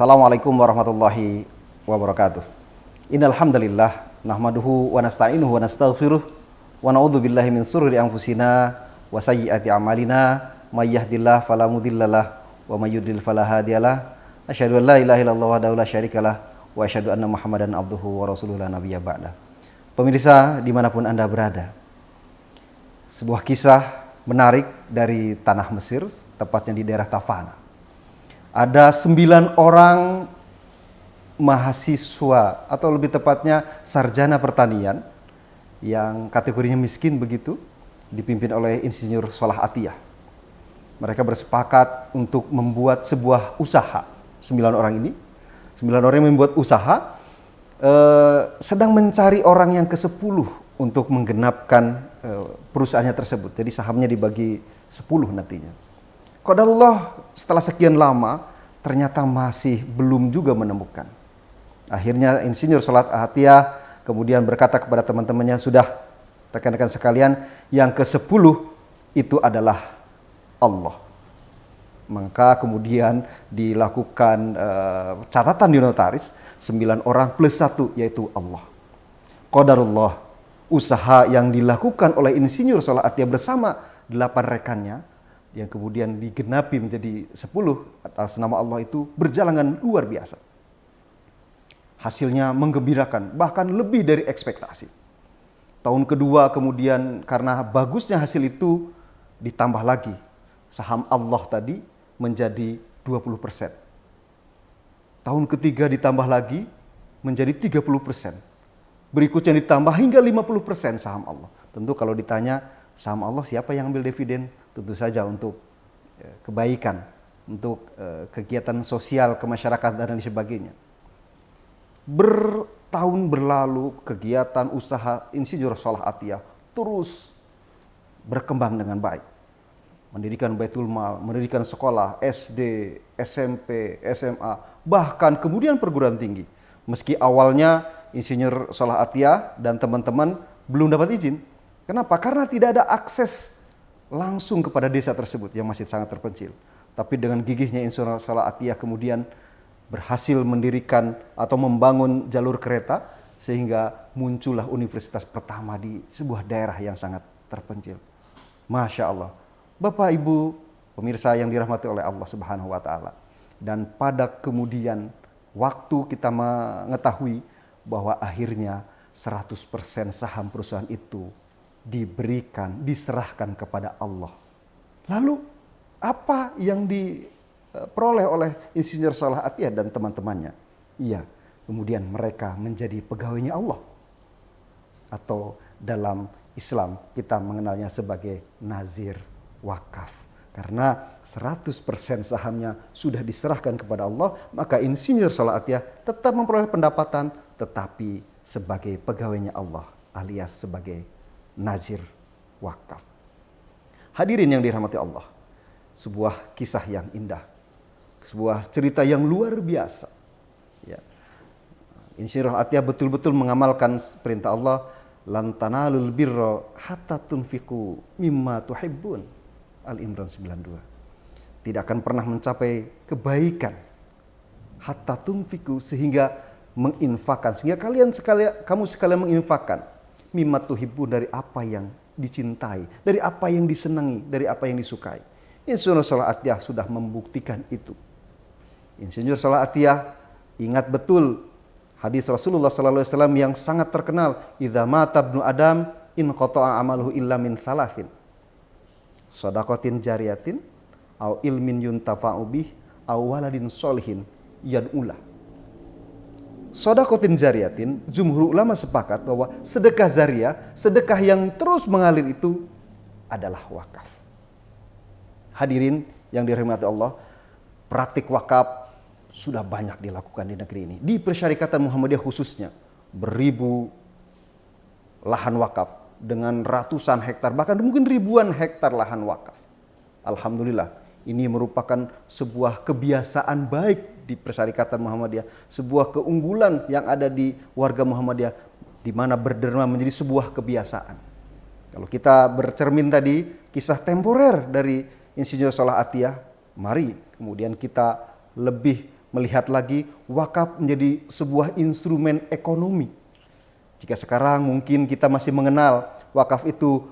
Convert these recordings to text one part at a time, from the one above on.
Assalamualaikum warahmatullahi wabarakatuh. Innal hamdalillah nahmaduhu wa nasta'inuhu wa nastaghfiruh wa na'udzu billahi min shururi anfusina wa sayyiati a'malina may yahdihillahu fala mudhillalah wa may yudlil fala hadiyalah. Asyhadu an la ilaha illallah wahdahu la syarikalah wa asyhadu anna Muhammadan abduhu wa rasuluhu la nabiyya ba'da. Pemirsa dimanapun Anda berada, sebuah kisah menarik dari tanah Mesir, tepatnya di daerah Tafana. Ada 9 orang mahasiswa atau lebih tepatnya sarjana pertanian yang kategorinya miskin begitu, dipimpin oleh Insinyur Salah Atiyah. Mereka bersepakat untuk membuat sebuah usaha. 9 orang ini, 9 orang yang membuat usaha, sedang mencari orang yang ke-10 untuk menggenapkan perusahaannya tersebut. Jadi sahamnya dibagi 10 nantinya. Qadarullah, setelah sekian lama ternyata masih belum juga menemukan. Akhirnya Insinyur Salah Atiyah kemudian berkata kepada teman-temannya, sudah rekan-rekan sekalian, yang ke-10 itu adalah Allah. Maka kemudian dilakukan catatan di notaris, 9 orang plus 1 yaitu Allah. Qadarullah, usaha yang dilakukan oleh Insinyur Salah Atiyah bersama 8 rekannya yang kemudian digenapi menjadi 10 atas nama Allah itu berjalan dengan luar biasa. Hasilnya menggembirakan, bahkan lebih dari ekspektasi. Tahun kedua kemudian karena bagusnya hasil itu ditambah lagi. Saham Allah tadi menjadi 20%. Tahun ketiga ditambah lagi menjadi 30%. Berikutnya ditambah hingga 50% saham Allah. Tentu kalau ditanya saham Allah siapa yang ambil dividen? Tentu saja untuk kebaikan, untuk kegiatan sosial, kemasyarakatan dan lain sebagainya. Bertahun berlalu, kegiatan usaha Insinyur Salah Atiyah terus berkembang dengan baik. Mendirikan Baitul Mal, mendirikan sekolah SD, SMP, SMA, bahkan kemudian perguruan tinggi. Meski awalnya Insinyur Salah Atiyah dan teman-teman belum dapat izin. Kenapa? Karena tidak ada akses langsung kepada desa tersebut yang masih sangat terpencil. Tapi dengan gigihnya Insinyur Salah Atiyah kemudian berhasil mendirikan atau membangun jalur kereta sehingga muncullah universitas pertama di sebuah daerah yang sangat terpencil. Masya Allah. Bapak Ibu pemirsa yang dirahmati oleh Allah Subhanahu wa taala. Dan pada kemudian waktu kita mengetahui bahwa akhirnya 100% saham perusahaan itu diserahkan kepada Allah. Lalu apa yang diperoleh oleh Insinyur Salah Atiyah dan teman-temannya? Iya, kemudian mereka menjadi pegawainya Allah. Atau dalam Islam kita mengenalnya sebagai nazir wakaf. Karena 100% sahamnya sudah diserahkan kepada Allah, maka Insinyur Salah Atiyah tetap memperoleh pendapatan tetapi sebagai pegawainya Allah alias sebagai nazir wakaf. Hadirin yang dirahmati Allah, sebuah kisah yang indah, sebuah cerita yang luar biasa. Ya. Insinyur Atiyah betul-betul mengamalkan perintah Allah, lan tanalul birra hatta tunfiqu mimma tuhibbun. Al-Imran 92. Tidak akan pernah mencapai kebaikan hatta tunfiqu, sehingga menginfakkan, sehingga kamu sekalian menginfakkan mimma tuhibbun, dari apa yang dicintai, dari apa yang disenangi, dari apa yang disukai. Insinyur Salah Atiyah sudah membuktikan itu. Insinyur Salah Atiyah ingat betul hadis Rasulullah sallallahu alaihi wasallam yang sangat terkenal, idza mata ibnu adam in qata'a amaluhu illa min thalathin. Shadaqatin jariyatin au ilmin yuntafa'u bih au waladin sholihin yad'ulah. Shadaqatin jariyatin, jumhur ulama sepakat bahwa sedekah jariah, sedekah yang terus mengalir itu adalah wakaf. Hadirin yang dirahmati Allah, praktik wakaf sudah banyak dilakukan di negeri ini. Di Persyarikatan Muhammadiyah khususnya, beribu lahan wakaf dengan ratusan hektar, bahkan mungkin ribuan hektar lahan wakaf. Alhamdulillah, ini merupakan sebuah kebiasaan baik di Persyarikatan Muhammadiyah, sebuah keunggulan yang ada di warga Muhammadiyah, di mana berderma menjadi sebuah kebiasaan. Kalau kita bercermin tadi kisah temporer dari Insinyur Salah Atiyah, mari kemudian kita lebih melihat lagi wakaf menjadi sebuah instrumen ekonomi. Jika sekarang mungkin kita masih mengenal wakaf itu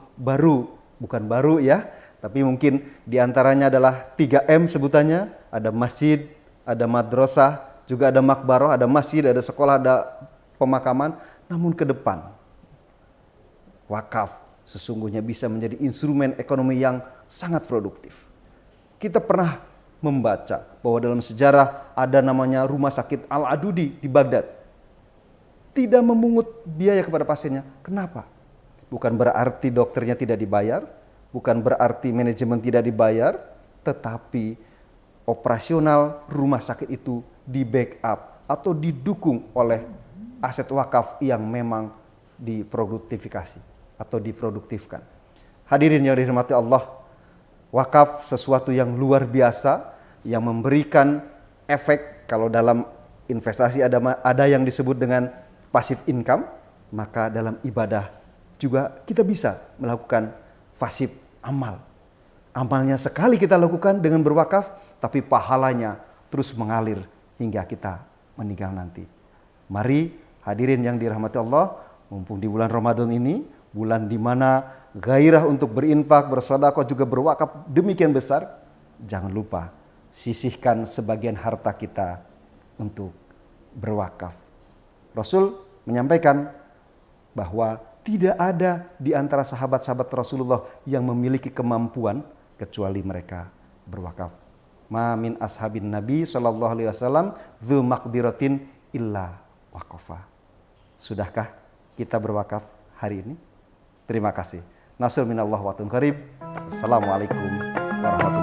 bukan baru ya, tapi mungkin diantaranya adalah 3M sebutannya, ada masjid, ada madrasah, juga ada makbaroh, ada masjid, ada sekolah, ada pemakaman. Namun ke depan, wakaf sesungguhnya bisa menjadi instrumen ekonomi yang sangat produktif. Kita pernah membaca bahwa dalam sejarah ada namanya Rumah Sakit Al-Adudi di Baghdad. Tidak memungut biaya kepada pasiennya. Kenapa? Bukan berarti dokternya tidak dibayar, bukan berarti manajemen tidak dibayar, tetapi operasional rumah sakit itu di backup atau didukung oleh aset wakaf yang memang diproduktifikasi atau diproduktifkan. Hadirin yang dirahmati Allah, wakaf sesuatu yang luar biasa yang memberikan efek. Kalau dalam investasi ada yang disebut dengan passive income, maka dalam ibadah juga kita bisa melakukan pasif amal. Amalnya sekali kita lakukan dengan berwakaf, tapi pahalanya terus mengalir hingga kita meninggal nanti. Mari hadirin yang dirahmati Allah, mumpung di bulan Ramadan ini, bulan di mana gairah untuk berinfak, bersedekah juga berwakaf demikian besar, jangan lupa sisihkan sebagian harta kita untuk berwakaf. Rasul menyampaikan bahwa tidak ada di antara sahabat-sahabat Rasulullah yang memiliki kemampuan kecuali mereka berwakaf. Ma min ashabin Nabi sallallahu alaihi wasallam dzu maqdiratin illa waqafa. Sudahkah kita berwakaf hari ini? Terima kasih. Nasrul minallah wa qarib. Assalamualaikum warahmatullahi wabarakatuh.